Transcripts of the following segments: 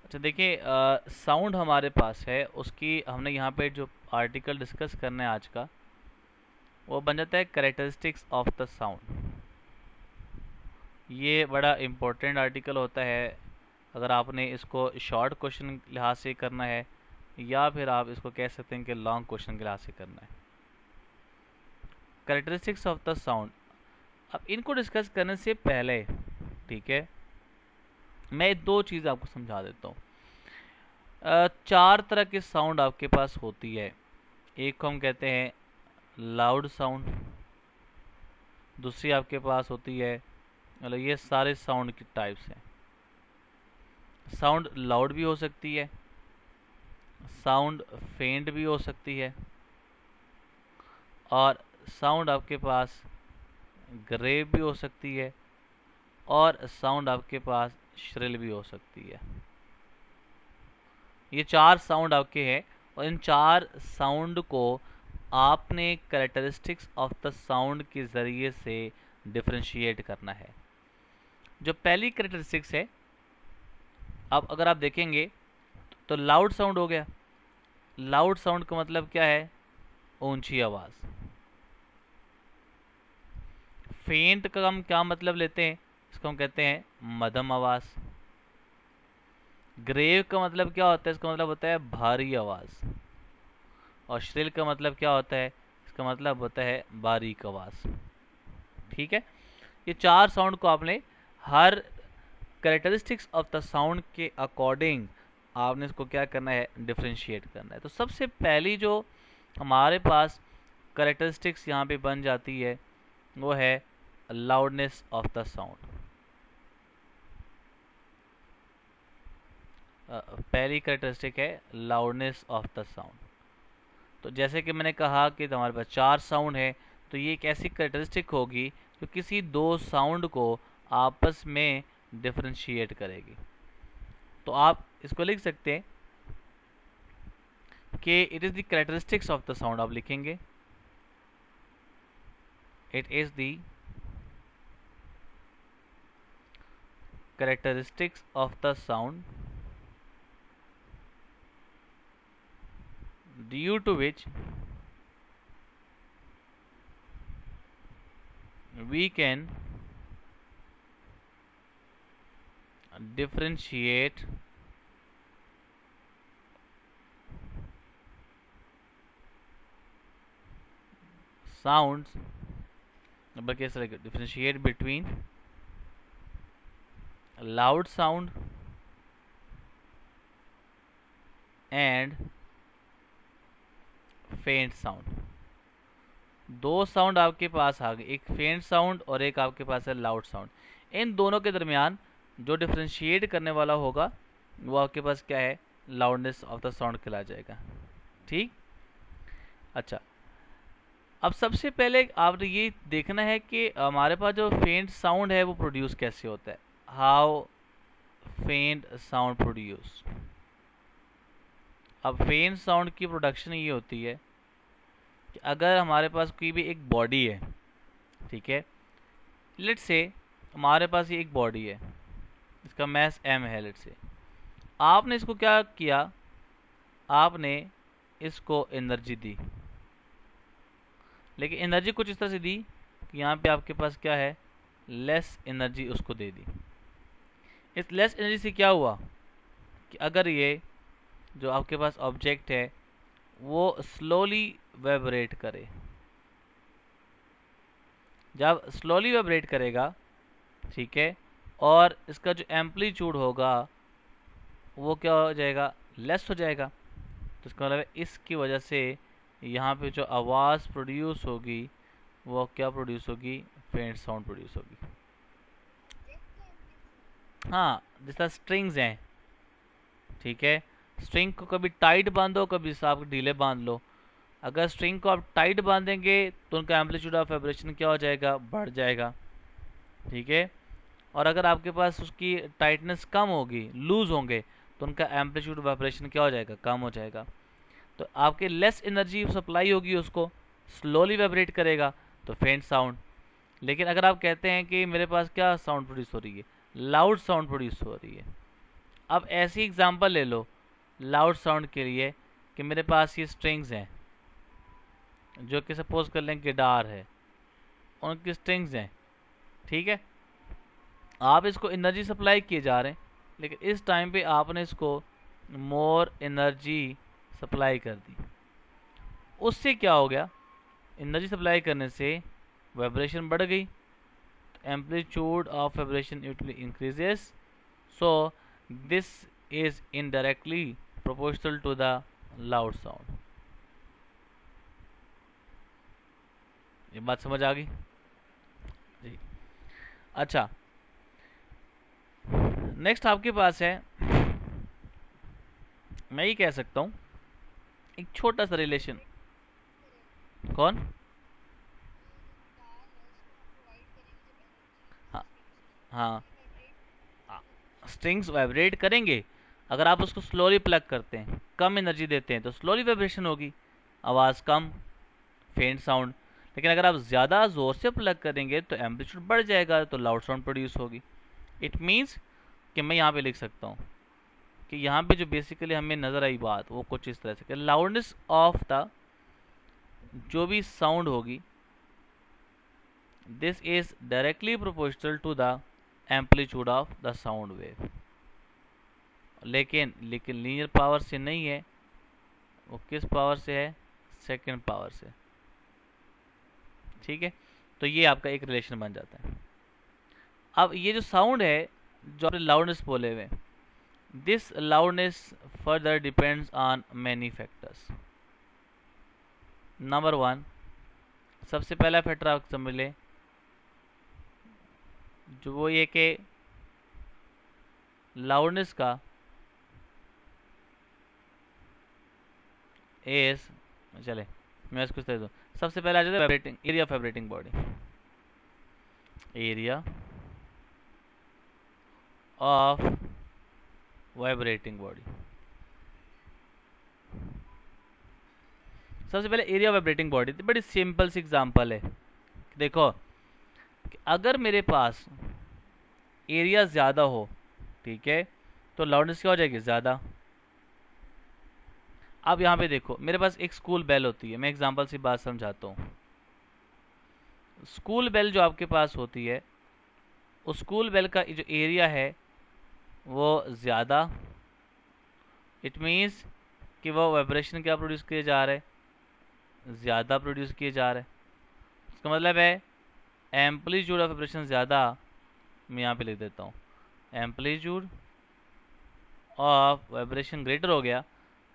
अच्छा देखिए, साउंड हमारे पास है, उसकी हमने यहाँ पे जो आर्टिकल डिस्कस करना है आज का, वो बन जाता है कैरेक्टरिस्टिक्स ऑफ द साउंड। ये बड़ा इम्पोर्टेंट आर्टिकल होता है। अगर आपने इसको शॉर्ट क्वेश्चन के लिहाज से करना है, या फिर आप इसको कह सकते हैं कि लॉन्ग क्वेश्चन के लिहाज से करना है। कैरेक्टरिस्टिक्स ऑफ द साउंड, अब इनको डिस्कस करने से पहले, ठीक है, मैं दो चीज़ आपको समझा देता हूँ। चार तरह के साउंड आपके पास होती है। एक को हम कहते हैं लाउड साउंड, दूसरी आपके पास होती है, मतलब ये सारे साउंड की टाइप्स हैं। साउंड लाउड भी हो सकती है, साउंड फेंट भी हो सकती है, और साउंड आपके पास ग्रेव भी हो सकती है, और साउंड आपके पास श्रिल भी हो सकती है। ये चार साउंड आपके हैं, और इन चार साउंड को आपने कैरेक्टरिस्टिक्स ऑफ द साउंड के ज़रिए से डिफरेंशिएट करना है। जो पहली कैरेक्टरिस्टिक्स है, अब अगर आप देखेंगे तो लाउड साउंड हो गया। लाउड साउंड का मतलब क्या है? ऊंची आवाज़। फेंट का हम क्या मतलब लेते हैं? इसको हम कहते हैं मध्यम आवाज़। ग्रेव का मतलब क्या होता है? इसका मतलब होता है भारी आवाज़। और श्रिल का मतलब क्या होता है? इसका मतलब होता है बारीक आवाज़। ठीक है, ये चार साउंड को आपने हर कैरेक्टरिस्टिक्स ऑफ द साउंड के अकॉर्डिंग आपने इसको क्या करना है? डिफरेंशिएट करना है। तो सबसे पहली जो हमारे पास कैरेक्टरिस्टिक्स यहाँ पे बन जाती है, वो है लाउडनेस ऑफ द साउंड। पहली कैरेक्टरिस्टिक है लाउडनेस ऑफ द साउंड। तो जैसे कि मैंने कहा कि हमारे पास चार साउंड है, तो ये एक ऐसी कैरेक्टरिस्टिक होगी जो किसी दो साउंड को आपस में डिफरेंशिएट करेगी। तो आप इसको लिख सकते हैं कि it is the characteristics of the sound. आप लिखेंगे it is the characteristics of the sound due to which we can differentiate sounds, कैसे लगे? differentiate between loud sound and faint sound। दो साउंड आपके पास आ गए, एक फेंट साउंड और एक आपके पास है लाउड साउंड। इन दोनों के दरमियान जो डिफरेंशिएट करने वाला होगा वो आपके पास क्या है? लाउडनेस ऑफ द साउंड कहला जाएगा। ठीक, अच्छा, अब सबसे पहले आपने ये देखना है कि हमारे पास जो फेंट साउंड है वो प्रोड्यूस कैसे होता है। हाउ फेंट साउंड प्रोड्यूस। अब फेंट साउंड की प्रोडक्शन ये होती है कि अगर हमारे पास कोई भी एक बॉडी है, ठीक है, लेट से हमारे पास ये एक बॉडी है, इसका मास m है, लेट से आपने इसको क्या किया? आपने इसको एनर्जी दी, लेकिन एनर्जी कुछ इस तरह से दी कि यहाँ पे आपके पास क्या है? लेस एनर्जी उसको दे दी। इस लेस एनर्जी से क्या हुआ कि अगर ये जो आपके पास ऑब्जेक्ट है वो स्लोली वाइब्रेट करे, जब स्लोली वाइब्रेट करेगा, ठीक है, और इसका जो एम्पलीट्यूड होगा वो क्या हो जाएगा? लेस हो जाएगा। तो इसका मतलब है इसकी वजह से यहाँ पे जो आवाज़ प्रोड्यूस होगी वो क्या प्रोड्यूस होगी? फेंट साउंड प्रोड्यूस होगी। हाँ, जैसा स्ट्रिंग्स हैं, ठीक है, स्ट्रिंग को कभी टाइट बांधो, कभी आप ढीले बांध लो। अगर स्ट्रिंग को आप टाइट बांधेंगे तो उनका एम्पलीट्यूड ऑफ वाइब्रेशन क्या हो जाएगा? बढ़ जाएगा। ठीक है, और अगर आपके पास उसकी टाइटनेस कम होगी, लूज होंगे, तो उनका एम्पलीट्यूड वाइब्रेशन क्या हो जाएगा? कम हो जाएगा। तो आपके लेस एनर्जी सप्लाई होगी, उसको स्लोली वाइब्रेट करेगा, तो फेंट साउंड। लेकिन अगर आप कहते हैं कि मेरे पास क्या साउंड प्रोड्यूस हो रही है? लाउड साउंड प्रोड्यूस हो रही है, अब ऐसी एग्जांपल ले लो लाउड साउंड के लिए कि मेरे पास ये स्ट्रिंग्स हैं, जो कि सपोज कर लें गिटार है, उनकी स्ट्रिंग्स हैं, ठीक है। आप इसको एनर्जी सप्लाई किए जा रहे हैं, लेकिन इस टाइम पे आपने इसको मोर एनर्जी सप्लाई कर दी। उससे क्या हो गया, एनर्जी सप्लाई करने से वाइब्रेशन बढ़ गई, amplitude of vibration it increases, so this is indirectly proportional to the loud sound. ये बात समझ आ गई जी। अच्छा, नेक्स्ट आपके पास है, मैं ये कह सकता हूं एक छोटा सा रिलेशन। कौन? हाँ, हाँ, स्ट्रिंग्स वाइब्रेट करेंगे। अगर आप उसको स्लोली प्लग करते हैं, कम एनर्जी देते हैं, तो स्लोली वाइब्रेशन होगी, आवाज़ कम, फेंट साउंड। लेकिन अगर आप ज़्यादा ज़ोर से प्लग करेंगे तो एम्पलीट्यूड बढ़ जाएगा, तो लाउड साउंड प्रोड्यूस होगी। इट मीन्स कि मैं यहाँ पे लिख सकता हूँ कि यहाँ पे जो बेसिकली हमें नज़र आई बात वो कुछ इस तरह से कि लाउडनेस ऑफ द जो भी साउंड होगी, this is directly proportional to the amplitude of the sound wave. लेकिन लीनियर पावर से नहीं है, वो किस पावर से है? सेकंड पावर से, ठीक है। तो ये आपका एक रिलेशन बन जाता है। अब ये जो साउंड है, जो आपने लाउडनेस बोले हुए, this loudness further depends on many factors. Number 1, सबसे पहला फैक्टर आप समझ लें, जो वो ये कि लाउडनेस का एस, चले मैं इसको दे दूँ। सबसे पहले आ जाता है vibrating area of vibrating body, area of vibrating body. सबसे पहले एरिया ऑफ वाइब्रेटिंग बॉडी, बड़ी सिंपल सी एग्जांपल है। देखो कि अगर मेरे पास एरिया ज़्यादा हो, ठीक है, तो लाउडनेस क्या हो जाएगी? ज़्यादा। अब यहाँ पे देखो, मेरे पास एक स्कूल बेल होती है, मैं एग्जांपल से बात समझाता हूँ। स्कूल बेल जो आपके पास होती है, उस स्कूल बेल का जो एरिया है वो ज़्यादा, इट मीन्स कि वो वाइब्रेशन क्या प्रोड्यूस किए जा रहे हैं? ज़्यादा प्रोड्यूस किए जा रहे हैं। इसका मतलब है एम्पलीट्यूड ऑफ वाइब्रेशन ज़्यादा, मैं यहाँ पे लिख देता हूँ एम्पलीट्यूड ऑफ वाइब्रेशन ग्रेटर हो गया,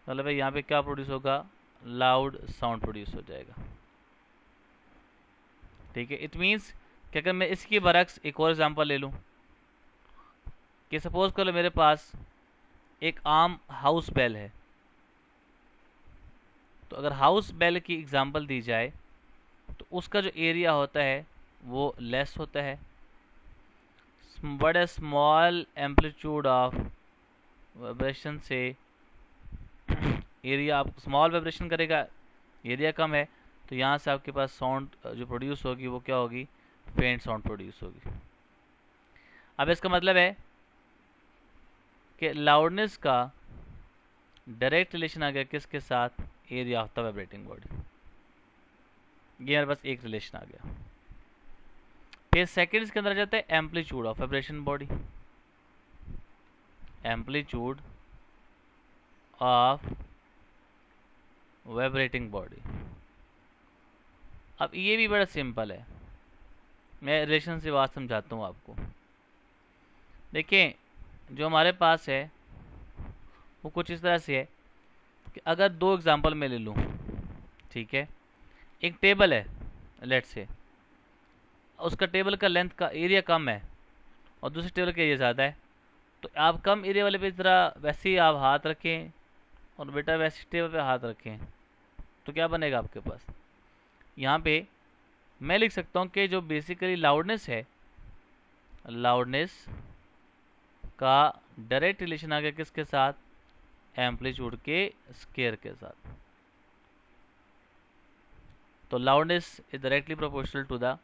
मतलब है यहाँ पे क्या प्रोड्यूस होगा? लाउड साउंड प्रोड्यूस हो जाएगा, ठीक है। इट मीन्स कि अगर मैं इसकी बरक्स एक और एग्जांपल ले लूँ कि सपोज कर लो मेरे पास एक आम हाउस बेल है, तो अगर हाउस बेल की एग्जांपल दी जाए तो उसका जो एरिया होता है वो लेस होता है, बड़े स्मॉल एम्पलीट्यूड ऑफ वाइब्रेशन से एरिया आप स्मॉल वाइब्रेशन करेगा, एरिया कम है, तो यहाँ से आपके पास साउंड जो प्रोड्यूस होगी वो क्या होगी? फेंट साउंड प्रोड्यूस होगी। अब इसका मतलब है कि लाउडनेस का डायरेक्ट रिलेशन आ गया किसके साथ? Area of the vibrating body. ये मेरे पास एक रिलेशन आ गया। फिर सेकेंड्स के अंदर आ जाता है amplitude of vibration body, amplitude of vibrating body. अब ये भी बड़ा सिंपल है, मैं रिलेशन से बात समझाता हूँ आपको। देखिए, जो हमारे पास है वो कुछ इस तरह से है कि अगर दो एग्जांपल मैं ले लूँ, ठीक है, एक टेबल है लेट से, उसका टेबल का लेंथ का एरिया कम है और दूसरे टेबल का एरिया ज़्यादा है, तो आप कम एरिया वाले पे ज़रा वैसे ही आप हाथ रखें और बेटा वैसे टेबल पे हाथ रखें, तो क्या बनेगा आपके पास? यहाँ पे मैं लिख सकता हूँ कि जो बेसिकली लाउडनेस है, लाउडनेस का डायरेक्ट रिलेशन आ गया किसके साथ? एम्पलीट्यूड के स्केयर के साथ। तो loudness is directly proportional to the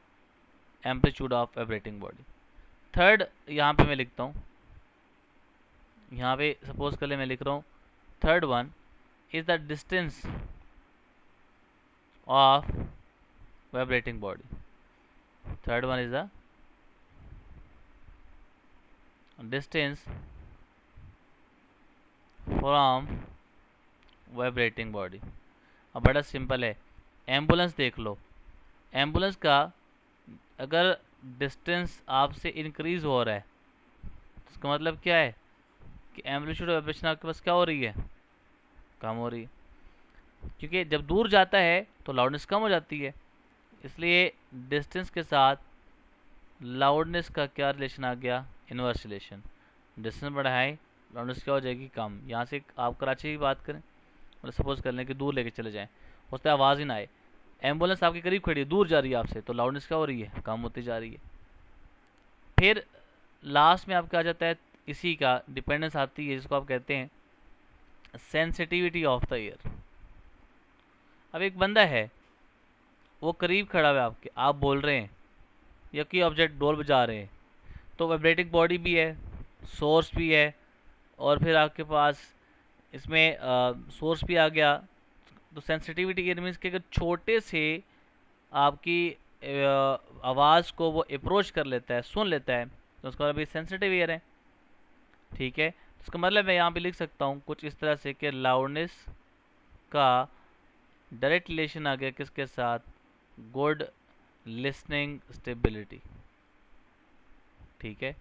amplitude of vibrating body. Third यहाँ पे मैं लिखता हूँ यहाँ पे सपोज कर ले मैं लिख रहा हूँ third one is the distance of vibrating body, third one is the distance from vibrating body. अब बड़ा सिंपल है, एम्बुलेंस देख लो, एम्बुलेंस का अगर डिस्टेंस आपसे इंक्रीज हो रहा है तो इसका मतलब क्या है कि एम्पलीट्यूड वाइब्रेशन आपके पास क्या हो रही है, कम हो रही है, क्योंकि जब दूर जाता है तो लाउडनेस कम हो जाती है। इसलिए डिस्टेंस के साथ लाउडनेस का क्या रिलेशन आ गया, इनवर्स रिलेशन। डिस्टेंस बढ़ा है लाउडनेस क्या हो जाएगी, कम। यहाँ से आप कराची की बात करें, मतलब सपोज कर लें कि दूर लेके चले जाएं, उससे आवाज़ ही ना आए, एम्बुलेंस आपके करीब खड़ी है, दूर जा रही है आपसे, तो लाउडनेस क्या हो रही है, कम होती जा रही है। फिर लास्ट में आपका आ जाता है इसी का डिपेंडेंस आती है, जिसको आप कहते हैं सेंसिटिविटी ऑफ द ईयर। अब एक बंदा है, वो करीब खड़ा हुआ है आपके, आप बोल रहे हैं या कोई ऑब्जेक्ट डोल बजा रहे हैं, तो वाइब्रेटिंग बॉडी भी है, सोर्स भी है, और फिर आपके पास इसमें सोर्स भी आ गया। तो सेंसिटिविटी ये मीन्स कि अगर छोटे से आपकी आवाज़ को वो अप्रोच कर लेता है, सुन लेता है, तो उसका मतलब सेंसिटिव ईयर है। ठीक है, तो इसका मतलब मैं यहाँ पे लिख सकता हूँ कुछ इस तरह से कि लाउडनेस का डायरेक्ट रिलेशन आ गया किसके साथ, गुड लिसनिंग स्टेबिलिटी। ठीक है,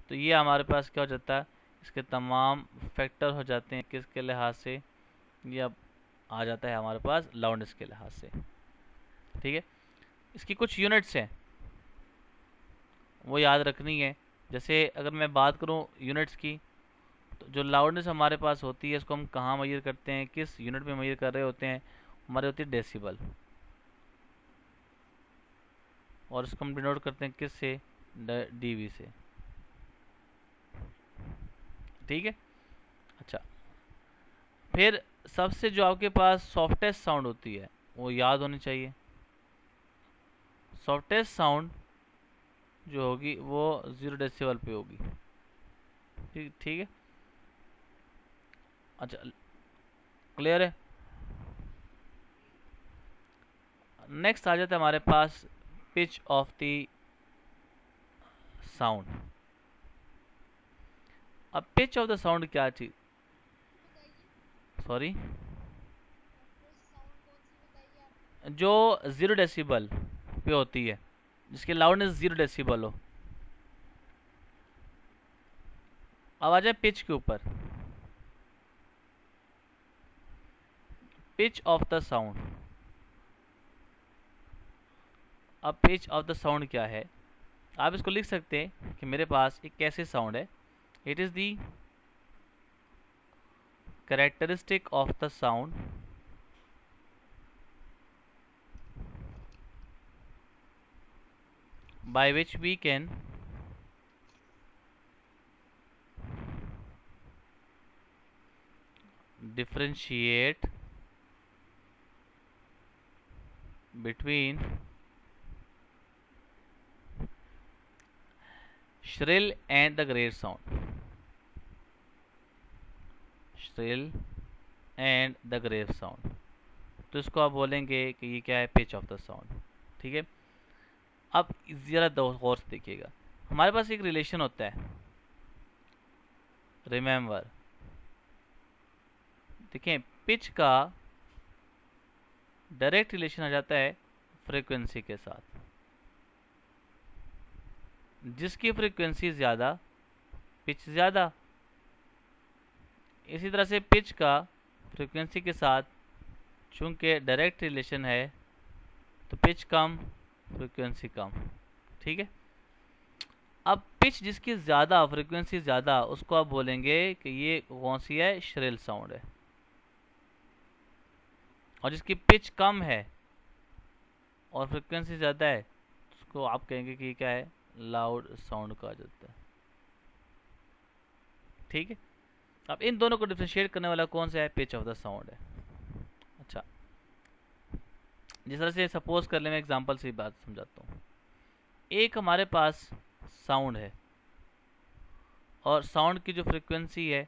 तो ये हमारे पास क्या हो जाता है, इसके तमाम फैक्टर हो जाते हैं किसके लिहाज से, ये अब आ जाता है हमारे पास लाउडनेस के लिहाज से। ठीक है, इसकी कुछ यूनिट्स हैं वो याद रखनी है। जैसे अगर मैं बात करूं यूनिट्स की, तो जो लाउडनेस हमारे पास होती है इसको हम कहाँ मेजर करते हैं, किस यूनिट में मेजर कर रहे होते हैं, हमारे होती है डेसिबल, और इसको हम डिनोट करते हैं किस से, डीवी से। ठीक है, अच्छा, फिर सबसे जो आपके पास सॉफ्टेस्ट साउंड होती है वो याद होनी चाहिए। सॉफ्टेस्ट साउंड जो होगी वो 0 डेसिबल पे होगी। ठीक ठीक है, अच्छा, क्लियर है। नेक्स्ट आ जाता है हमारे पास पिच ऑफ द साउंड। अब पिच ऑफ द साउंड क्या चीज, सॉरी, जो 0 डेसिबल पे होती है, जिसकी लाउडनेस 0 डेसिबल हो। अब आ जाए पिच के ऊपर, पिच ऑफ द साउंड। अब पिच ऑफ द साउंड क्या है, आप इसको लिख सकते हैं कि मेरे पास एक कैसे साउंड है, it is the characteristic of the sound by which we can differentiate between shrill and the grave sound, shrill and the grave sound। तो इसको आप बोलेंगे कि ये क्या है, पिच ऑफ द साउंड। ठीक है, अब ज़रा गौर से देखिएगा, हमारे पास एक रिलेशन होता है, रिमेंबर, देखें पिच का डायरेक्ट रिलेशन आ जाता है फ्रीक्वेंसी के साथ, जिसकी फ्रीक्वेंसी ज़्यादा पिच ज़्यादा। इसी तरह से पिच का फ्रीक्वेंसी के साथ चूंकि डायरेक्ट रिलेशन है तो पिच कम फ्रीक्वेंसी कम। ठीक है, अब पिच जिसकी ज़्यादा फ्रीक्वेंसी ज़्यादा उसको आप बोलेंगे कि ये कौन सी है, श्रिल साउंड है, और जिसकी पिच कम है और फ्रीक्वेंसी ज़्यादा है उसको आप कहेंगे कि क्या है, लाउड साउंड कहा जाता है। ठीक है, अब इन दोनों को डिफ्रेंशिएट करने वाला कौन सा है, पिच ऑफ द साउंड है। अच्छा, जिस तरह से सपोज कर ले, मैं एग्जांपल से बात समझाता हूँ। एक हमारे पास साउंड है और साउंड की जो फ्रिक्वेंसी है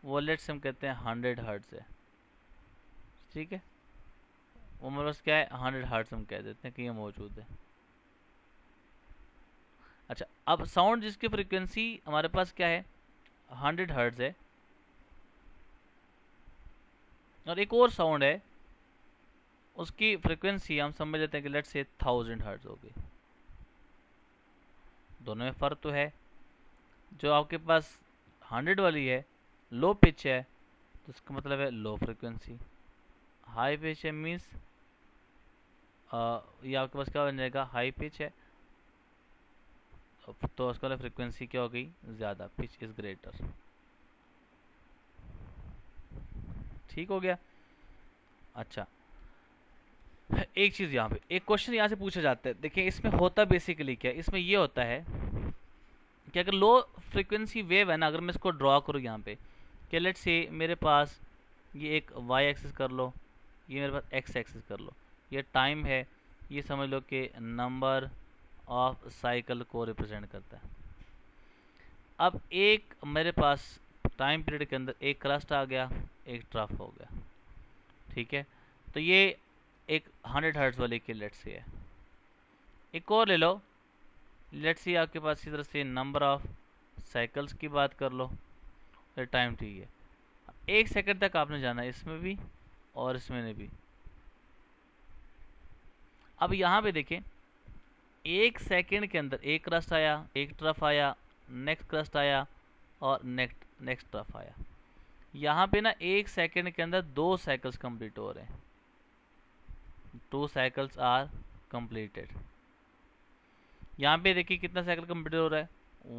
वो लेट्स हम कहते हैं 100 हर्ट्ज है, ठीक है। वो हमारे पास क्या है 100 हर्ट्ज हम कह देते हैं कि ये मौजूद है। अच्छा, अब साउंड जिसकी फ्रिक्वेंसी हमारे पास क्या है 100 हर्ट्ज है, और एक और साउंड है उसकी फ्रिक्वेंसी हम समझ लेते हैं कि लेट्स से 1000 हर्ट्ज होगी। दोनों में फ़र्क तो है। जो आपके पास 100 वाली है लो पिच है, तो इसका मतलब है लो फ्रिक्वेंसी। हाई पिच है मीन्स ये आपके पास क्या बन जाएगा हाई पिच है, तो उसका फ्रिक्वेंसी क्या हो गई ज़्यादा, पिच इज़ ग्रेटर। ठीक हो गया। अच्छा, एक चीज़ यहाँ पे एक क्वेश्चन यहाँ से पूछा जाता है, देखिए इसमें होता बेसिकली क्या है, इसमें ये होता है कि अगर लो फ्रिक्वेंसी वेव है ना, अगर मैं इसको ड्रॉ करूँ यहाँ पे कि लेट्स से मेरे पास ये एक वाई एक्सिस कर लो, ये मेरे पास एक्स एक्सिस कर लो, ये टाइम है, ये समझ लो कि नंबर ऑफ साइकिल को रिप्रेजेंट करता है। अब एक मेरे पास टाइम पीरियड के अंदर एक क्रस्ट आ गया, एक ट्रफ हो गया, ठीक है। तो ये एक 100 हर्ट्ज वाली की लेट्स से है। एक और ले लो, लेट्स सी आपके पास इसी तरह से नंबर ऑफ साइकिल्स की बात कर लो, फिर टाइम टी है। 1 सेकंड तक आपने जाना है इसमें भी और इसमें भी। अब यहाँ पे देखें 1 सेकंड के अंदर एक क्रस्ट आया, एक ट्रफ आया, नेक्स्ट क्रस्ट आया और नेक्स्ट ट्रफ आया। यहाँ पे ना 1 सेकंड के अंदर 2 साइकिल्स कंप्लीट हो रहे हैं, 2 साइकिल्स आर कंप्लीटेड। यहाँ पे देखिए कितना साइकिल कंप्लीट हो रहा है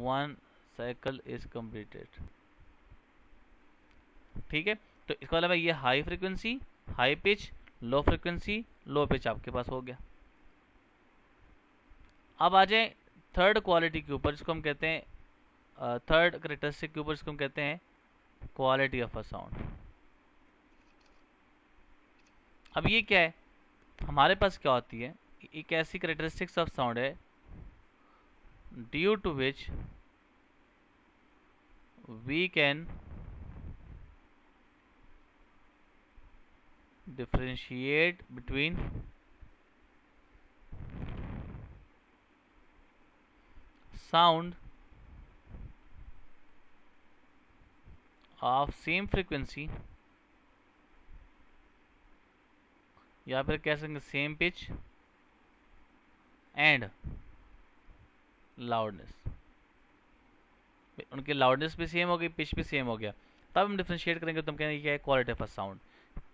1 साइकिल इज कंप्लीटेड, ठीक है। तो इसका मतलब है ये high frequency high pitch, low frequency low pitch आपके पास हो गया। अब आ जाए थर्ड क्वालिटी के ऊपर, जिसको हम कहते हैं थर्ड करेक्टरिस्टिक के ऊपर, जिसको हम कहते हैं क्वालिटी ऑफ अ साउंड। अब ये क्या है, हमारे पास क्या होती है, एक ऐसी करेक्टरिस्टिक्स ऑफ साउंड है due to which we can differentiate between sound of same frequency, या फिर कह सकते सेम पिच एंड लाउडनेस। उनकी लाउडनेस भी सेम हो गई, पिच भी सेम हो गया, तब हम डिफ्रेंशिएट करेंगे तो हम कहेंगे क्या है क्वालिटी ऑफ अ साउंड।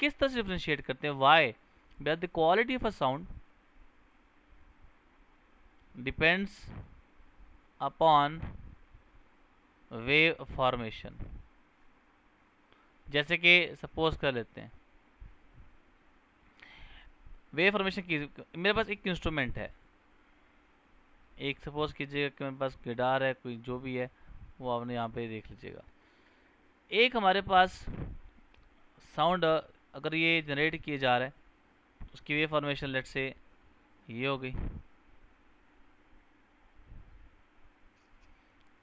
किस तरह से डिफ्रेंशिएट करते हैं, why, because the quality of a sound depends upon wave formation. जैसे कि सपोज कर लेते हैं वेव फॉर्मेशन की, मेरे पास एक इंस्ट्रूमेंट है, एक सपोज कीजिएगा कि मेरे पास गिटार है, कोई जो भी है वो आपने यहाँ पे देख लीजिएगा। एक हमारे पास साउंड अगर ये जनरेट किए जा रहा है, उसकी वेव फॉर्मेशन लेट से ये हो गई।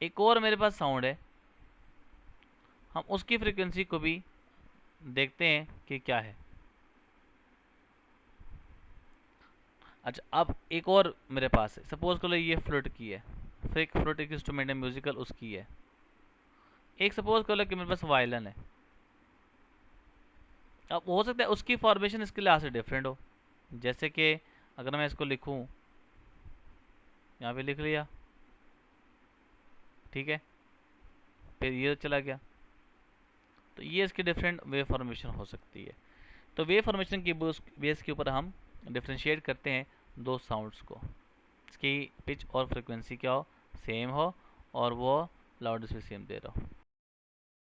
एक और मेरे पास साउंड है, हम उसकी फ्रीक्वेंसी को भी देखते हैं कि क्या है। अच्छा, अब एक और मेरे पास है, सपोज करो ये फ्लूट की है, फिर एक फ्लूट एक इंस्ट्रूमेंट है म्यूजिकल, उसकी है। एक सपोज कर लो कि मेरे पास वायलिन है, अब हो सकता है उसकी फॉर्मेशन इसके लिहाज से डिफरेंट हो। जैसे कि अगर मैं इसको लिखूं, यहाँ पे लिख लिया, ठीक है, फिर ये चला गया, तो ये इसकी डिफरेंट वेव फॉर्मेशन हो सकती है। तो वेव फॉर्मेशन की बेस के ऊपर हम डिफ्रेंशिएट करते हैं दो साउंड्स को, इसकी पिच और फ्रिक्वेंसी क्या हो सेम हो और वो लाउडनेस भी सेम दे रहा हो।